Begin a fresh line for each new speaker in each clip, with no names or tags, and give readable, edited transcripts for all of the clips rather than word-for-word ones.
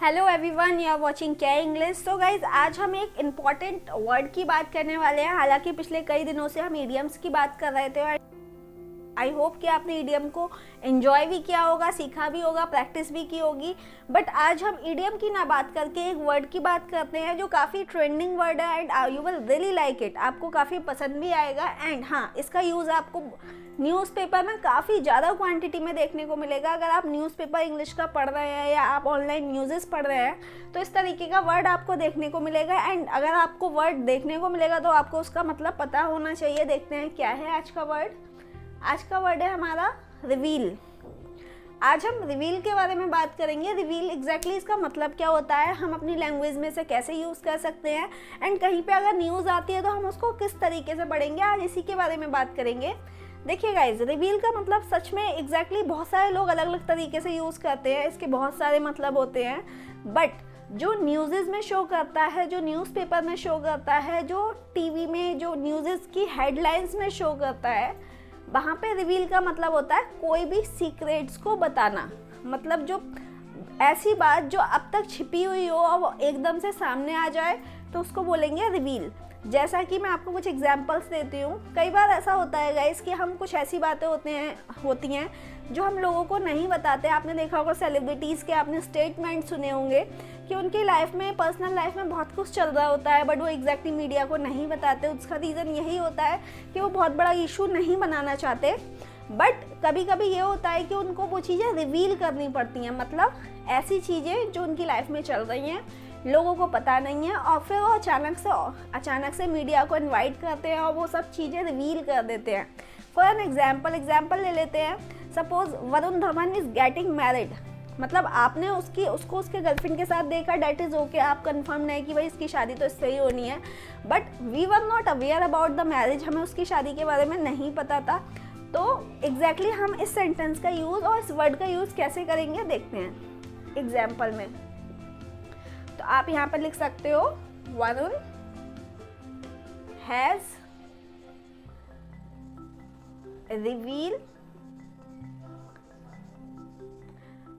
Hello everyone, you are watching क्या English. So guys, आज हम एक इम्पॉर्टेंट वर्ड की बात करने वाले हैं। हालांकि पिछले कई दिनों से हम ईडियम्स की बात कर रहे थे और आई होप कि आपने ईडियम को एंजॉय भी किया होगा, सीखा भी होगा, प्रैक्टिस भी की होगी। बट आज हम ईडियम की ना बात करके एक वर्ड की बात करते हैं जो काफ़ी ट्रेंडिंग वर्ड है and you will really like it. आपको काफ़ी पसंद भी आएगा एंड हाँ, इसका यूज़ आपको न्यूज़पेपर में काफ़ी ज़्यादा क्वांटिटी में देखने को मिलेगा। अगर आप न्यूज़पेपर इंग्लिश का पढ़ रहे हैं या आप ऑनलाइन न्यूज़ेस पढ़ रहे हैं तो इस तरीके का वर्ड आपको देखने को मिलेगा। एंड अगर आपको वर्ड देखने को मिलेगा तो आपको उसका मतलब पता होना चाहिए। देखते हैं क्या है आज का वर्ड। आज का वर्ड है हमारा रिवील। आज हम रिवील के बारे में बात करेंगे। रिवील एग्जैक्टली इसका मतलब क्या होता है, हम अपनी लैंग्वेज में से कैसे यूज़ कर सकते हैं एंड कहीं पे अगर न्यूज़ आती है तो हम उसको किस तरीके से पढ़ेंगे, आज इसी के बारे में बात करेंगे। देखिए गाइज, रिवील का मतलब सच में एग्जैक्टली बहुत सारे लोग अलग अलग तरीके से यूज़ करते हैं। इसके बहुत सारे मतलब होते हैं, बट जो न्यूज़ेस में शो करता है, जो न्यूज़पेपर में शो करता है, जो टीवी में जो न्यूज़ेस की हेडलाइंस में शो करता है, वहाँ पे रिवील का मतलब होता है कोई भी सीक्रेट्स को बताना। मतलब जो ऐसी बात जो अब तक छिपी हुई हो और वो एकदम से सामने आ जाए तो उसको बोलेंगे रिवील। जैसा कि मैं आपको कुछ एग्जांपल्स देती हूँ। कई बार ऐसा होता है गाइस कि हम कुछ ऐसी बातें होती हैं जो हम लोगों को नहीं बताते। आपने देखा होगा सेलिब्रिटीज़ के, आपने स्टेटमेंट सुने होंगे कि उनकी लाइफ में, पर्सनल लाइफ में बहुत कुछ चल रहा होता है, बट वो एग्जैक्टली मीडिया को नहीं बताते। उसका रीज़न यही होता है कि वो बहुत बड़ा इशू नहीं बनाना चाहते। बट कभी कभी ये होता है कि उनको वो चीज़ें रिवील करनी पड़ती हैं। मतलब ऐसी चीज़ें जो उनकी लाइफ में चल रही हैं, लोगों को पता नहीं है और फिर वो अचानक से मीडिया को इनवाइट करते हैं और वो सब चीज़ें रिवील कर देते हैं। फॉर एन एग्जाम्पल ले लेते हैं। Suppose Varun Dhawan is getting married. मतलब आपने उसको उसके गर्लफ्रेंड के साथ देखा, डेट इज़ ओके, आप कंफर्म नहीं कि भाई इसकी शादी तो इससे ही होनी है, but we were not aware about the marriage. हमें उसकी शादी के बारे में नहीं पता था। तो एग्जैक्टली हम इस सेंटेंस का यूज़ और इस वर्ड का यूज़ कैसे करेंगे देखते हैं एग्जाम्पल में। तो आप यहाँ पर लिख सकते हो वरुण हैज रिवील,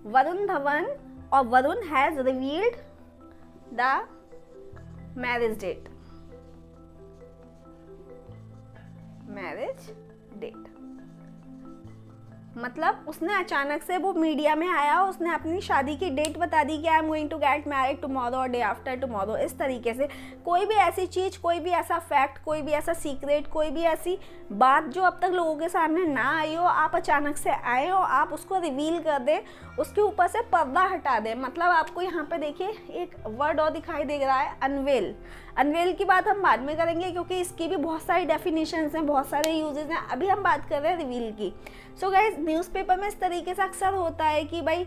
वरुण धवन और Varun has revealed the marriage date. मतलब उसने अचानक से, वो मीडिया में आया, उसने अपनी शादी की डेट बता दी कि I am going to get married tomorrow और डे आफ्टर टुमारो। इस तरीके से कोई भी ऐसी चीज़, कोई भी ऐसा फैक्ट, कोई भी ऐसा सीक्रेट, कोई भी ऐसी बात जो अब तक लोगों के सामने ना आई हो, आप अचानक से आए हो, आप उसको रिवील कर दें, उसके ऊपर से पर्दा हटा दें। मतलब आपको यहाँ पे देखिए एक वर्ड और दिखाई दे रहा है, अनवेल। अनवेल की बात हम बाद में करेंगे क्योंकि इसकी भी बहुत सारी डेफिनेशंस हैं, बहुत सारे यूजेस हैं। अभी हम बात कर रहे हैं रिवील की। सो गाइज, न्यूज़पेपर में इस तरीके से अक्सर होता है कि भाई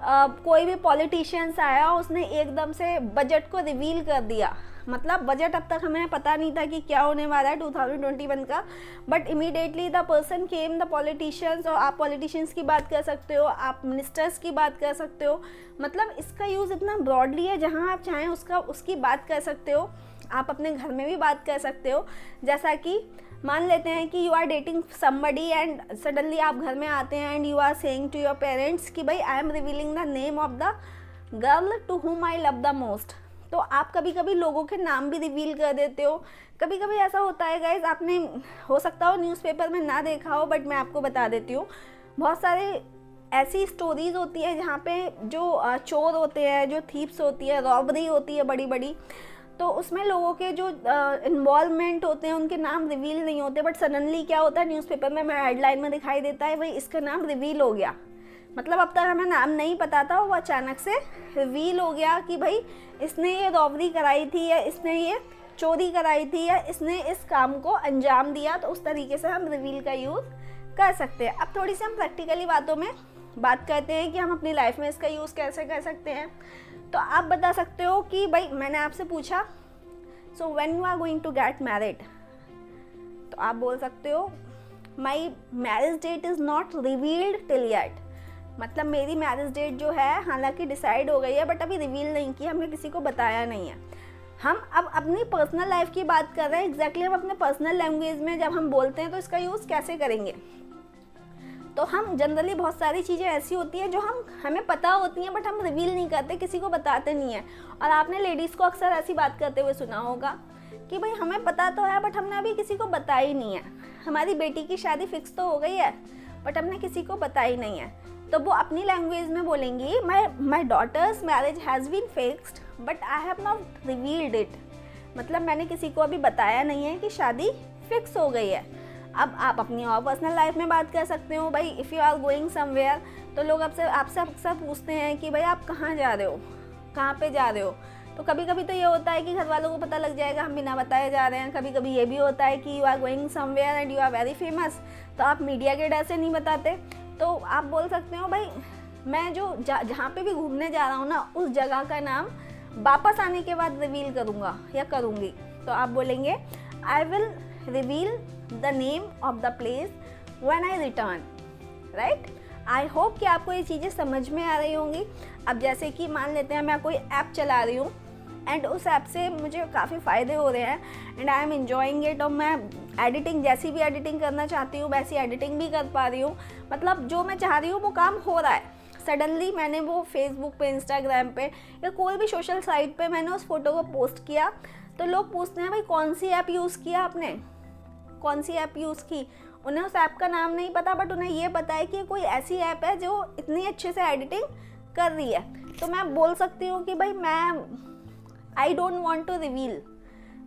कोई भी पॉलिटिशियंस आया, उसने एकदम से बजट को रिवील कर दिया। मतलब बजट अब तक हमें पता नहीं था कि क्या होने वाला है 2021 का, but immediately the person came, the politicians. और आप पॉलिटिशियंस की बात कर सकते हो, आप मिनिस्टर्स की बात कर सकते हो। मतलब इसका यूज़ इतना ब्रॉडली है, जहाँ आप चाहें उसकी बात कर सकते हो। आप अपने घर में भी बात कर सकते हो। जैसा कि मान लेते हैं कि you are dating somebody and suddenly आप घर में आते हैं and you are saying to your parents कि भाई I am revealing the name of the girl to whom I love the most. तो आप कभी कभी लोगों के नाम भी रिवील कर देते हो। कभी कभी ऐसा होता है गाइज, आपने हो सकता हो न्यूज़पेपर में ना देखा हो, बट मैं आपको बता देती हूँ। बहुत सारे ऐसी स्टोरीज़ होती है जहाँ पे जो चोर होते हैं, जो थीप्स होती है, रॉबरी होती है बड़ी बड़ी, तो उसमें लोगों के जो इन्वॉल्वमेंट होते हैं उनके नाम रिवील नहीं होते, बट सडनली क्या होता है न्यूज़पेपर में हेडलाइन में दिखाई देता है भाई इसका नाम रिवील हो गया। मतलब अब तक हमें नाम नहीं पता था, वो अचानक से रिवील हो गया कि भाई इसने ये रॉबरी कराई थी या इसने ये चोरी कराई थी या इसने इस काम को अंजाम दिया। तो उस तरीके से हम रिवील का यूज़ कर सकते हैं। अब थोड़ी सी हम प्रैक्टिकली बातों में बात करते हैं कि हम अपनी लाइफ में इसका यूज़ कैसे कर सकते हैं। तो आप बता सकते हो कि भाई मैंने आपसे पूछा so when you are going to get married, तो आप बोल सकते हो my marriage date is not revealed till yet. मतलब मेरी मैरिज डेट जो है हालांकि डिसाइड हो गई है, बट अभी रिवील नहीं की, हमने किसी को बताया नहीं है। हम अब अपनी पर्सनल लाइफ की बात कर रहे हैं। एग्जैक्टली हम अपने पर्सनल लैंग्वेज में जब हम बोलते हैं तो इसका यूज़ कैसे करेंगे। तो तो हम जनरली बहुत सारी चीज़ें ऐसी होती हैं जो हमें पता होती हैं बट हम रिवील नहीं करते, किसी को बताते नहीं हैं। और आपने लेडीज़ को अक्सर ऐसी बात करते हुए सुना होगा कि भाई हमें पता तो है बट हमने अभी किसी को बताई नहीं है। हमारी बेटी की शादी फिक्स तो हो गई है बट हमने किसी को बताई नहीं है। तो वो अपनी लैंग्वेज में बोलेंगी my daughter's marriage has been fixed but I have not revealed it. मतलब मैंने किसी को अभी बताया नहीं है कि शादी फिक्स हो गई है। अब आप अपनी और पर्सनल लाइफ में बात कर सकते हो। भाई if you are going somewhere तो लोग आपसे अक्सर पूछते हैं कि भाई आप कहाँ जा रहे हो, कहाँ पे जा रहे हो। तो कभी कभी तो ये होता है कि घर वालों को पता लग जाएगा, हम बिना बताए जा रहे हैं। कभी कभी ये भी होता है कि you are going somewhere and you are very famous, तो आप मीडिया के डर से नहीं बताते। तो आप बोल सकते हो भाई मैं जो जहाँ पे भी घूमने जा रहा हूँ ना, उस जगह का नाम वापस आने के बाद रिवील करूँगा या करूँगी। तो आप बोलेंगे आई will reveal the name of the place when I return, right. I hope कि आपको ये चीज़ें समझ में आ रही होंगी। अब जैसे कि मान लेते हैं मैं कोई ऐप चला रही हूँ एंड उस ऐप से मुझे काफ़ी फ़ायदे हो रहे हैं and I am enjoying it, और मैं एडिटिंग जैसी भी एडिटिंग करना चाहती हूँ वैसी एडिटिंग भी कर पा रही हूँ। मतलब जो मैं चाह रही हूँ वो काम हो रहा है। सडनली मैंने वो फेसबुक पे, इंस्टाग्राम पे या कोई भी सोशल साइट पे मैंने उस फोटो को पोस्ट किया तो लोग पूछते हैं भाई कौन सी ऐप यूज़ किया आपने, कौन सी ऐप यूज़ की। उन्हें उस ऐप का नाम नहीं पता बट उन्हें ये पता है कि कोई ऐसी ऐप है जो इतनी अच्छे से एडिटिंग कर रही है। तो मैं बोल सकती हूँ कि भाई I don't want to reveal,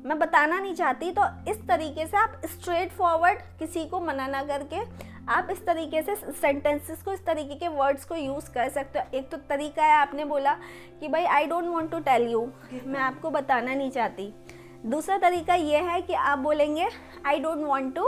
मैं बताना नहीं चाहती। तो इस तरीके से आप स्ट्रेट फॉरवर्ड किसी को मना ना करके आप इस तरीके से सेंटेंसेस को, इस तरीके के वर्ड्स को यूज़ कर सकते हो। एक तो तरीका है, आपने बोला कि भाई I don't want to tell you, मैं आपको बताना नहीं चाहती। दूसरा तरीका ये है कि आप बोलेंगे I don't want to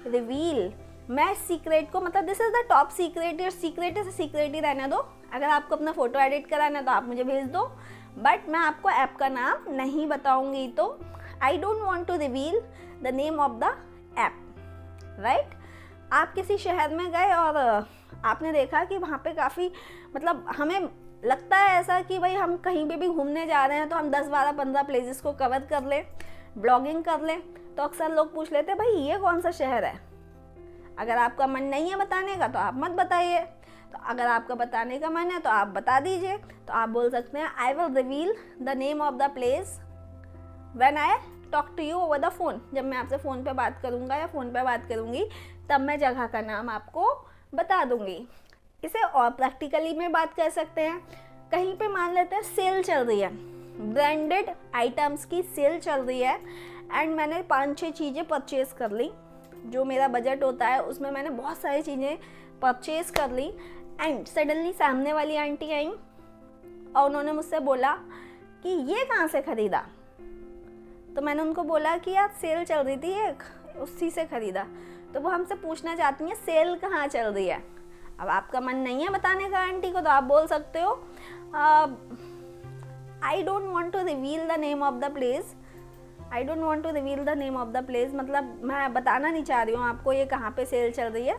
reveal, मैं सीक्रेट को, मतलब this is the top secret, your secret is secret ही रहने दो। अगर आपको अपना फ़ोटो एडिट कराना है तो आप मुझे भेज दो बट मैं आपको ऐप का नाम नहीं बताऊंगी। तो I don't want to reveal the name of the app, right. आप किसी शहर में गए और आपने देखा कि वहाँ पे काफ़ी, मतलब हमें लगता है ऐसा कि भाई हम कहीं पे भी घूमने जा रहे हैं तो हम 10, 12, 15 प्लेसेस को कवर कर लें, ब्लॉगिंग कर लें। तो अक्सर लोग पूछ लेते हैं भाई ये कौन सा शहर है। अगर आपका मन नहीं है बताने का तो आप मत बताइए, तो अगर आपका बताने का मन है तो आप बता दीजिए। तो आप बोल सकते हैं I will reveal the name of the place when I talk to you over the phone. जब मैं आपसे फ़ोन पे बात करूँगा या फ़ोन पे बात करूँगी तब मैं जगह का नाम आपको बता दूँगी। इसे और प्रैक्टिकली में बात कर सकते हैं। कहीं पे मान लेते हैं सेल चल रही है, ब्रांडेड आइटम्स की सेल चल रही है एंड मैंने 5-6 चीज़ें परचेज़ कर ली। जो मेरा बजट होता है उसमें मैंने बहुत सारी चीज़ें परचेज़ कर ली एंड सडनली सामने वाली आंटी आई और उन्होंने मुझसे बोला कि ये कहाँ से ख़रीदा। तो मैंने उनको बोला कि यार सेल चल रही थी एक, उसी से ख़रीदा। तो वो हमसे पूछना चाहती हैं सेल कहाँ चल रही है। अब आपका मन नहीं है बताने का आंटी को तो आप बोल सकते हो I don't want to reveal the name of the place, I don't want to reveal the name of the place, मतलब मैं बताना नहीं चाह रही हूँ आपको ये कहाँ पे सेल चल रही है।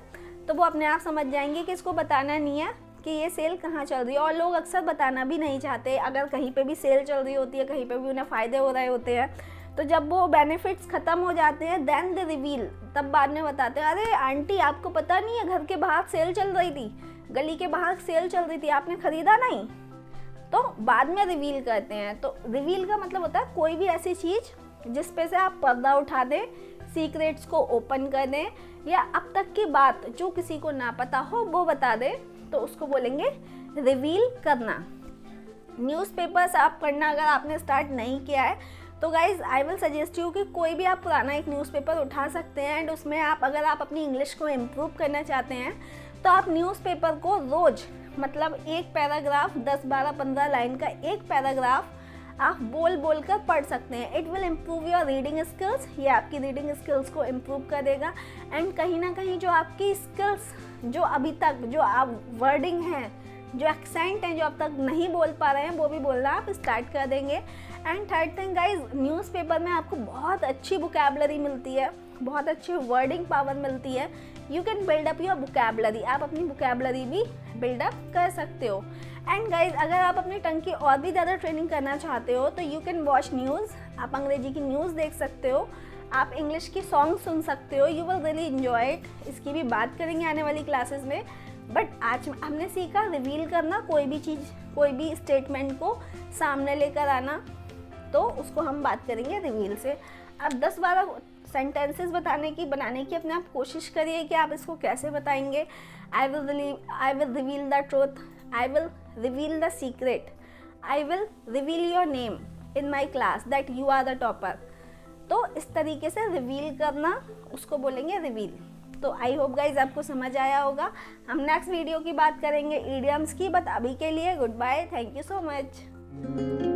तो वो अपने आप समझ जाएंगे कि इसको बताना नहीं है कि ये सेल कहाँ चल रही है। और लोग अक्सर बताना भी नहीं चाहते। अगर कहीं पे भी सेल चल रही होती है, कहीं पे भी उन्हें फ़ायदे हो रहे होते हैं, तो जब वो बेनिफिट्स ख़त्म हो जाते हैं देन दे रिवील, तब बाद में बताते हैं अरे आंटी आपको पता नहीं है घर के बाहर सेल चल रही थी, गली के बाहर सेल चल रही थी, आपने ख़रीदा नहीं। तो बाद में रिवील करते हैं। तो रिवील का मतलब होता है कोई भी ऐसी चीज़ जिस पे से आप पर्दा उठा दें, सीक्रेट्स को ओपन कर दें या अब तक की बात जो किसी को ना पता हो वो बता दें, तो उसको बोलेंगे रिवील करना। न्यूज़पेपर्स आप पढ़ना अगर आपने स्टार्ट नहीं किया है तो guys I will suggest you कि कोई भी आप पुराना एक न्यूज़पेपर उठा सकते हैं एंड उसमें आप अगर आप अपनी इंग्लिश को इम्प्रूव करना चाहते हैं तो आप न्यूज़पेपर को रोज़, मतलब एक पैराग्राफ 10, 12, 15 लाइन का एक पैराग्राफ आप बोल कर पढ़ सकते हैं। It will improve your reading skills, ये आपकी रीडिंग स्किल्स को इम्प्रूव कर देगा एंड कहीं ना कहीं जो आपकी स्किल्स, जो अभी तक जो आप वर्डिंग हैं, जो एक्सेंट हैं, जो अब तक नहीं बोल पा रहे हैं, वो भी बोलना आप स्टार्ट कर देंगे। And third thing guys, newspaper में आपको बहुत अच्छी वोकैबुलरी मिलती है, बहुत अच्छी वर्डिंग पावर मिलती है। You can build up your vocabulary, आप अपनी वोकैबुलरी भी बिल्डअप कर सकते हो। एंड गाइज अगर आप अपनी टंग की और भी ज़्यादा ट्रेनिंग करना चाहते हो तो यू कैन वॉच न्यूज़, आप अंग्रेजी की न्यूज़ देख सकते हो। आप इंग्लिश की सॉन्ग सुन सकते हो, you will really enjoy it. इसकी भी बात करेंगे आने वाली क्लासेस में। बट आज हमने सीखा रिवील करना, कोई भी चीज़, कोई भी स्टेटमेंट को सामने लेकर आना, तो उसको हम बात करेंगे रिवील से। अब 10-12 सेंटेंसेस बनाने की अपने आप कोशिश करिए कि आप इसको कैसे बताएंगे। I will reveal the truth, I will reveal the secret, I will reveal your name in my class that you are the topper. तो इस तरीके से रिवील करना, उसको बोलेंगे रिवील। तो आई होप गाइज आपको समझ आया होगा। हम नेक्स्ट वीडियो की बात करेंगे इडियम्स की, बट अभी के लिए good bye, thank you so much.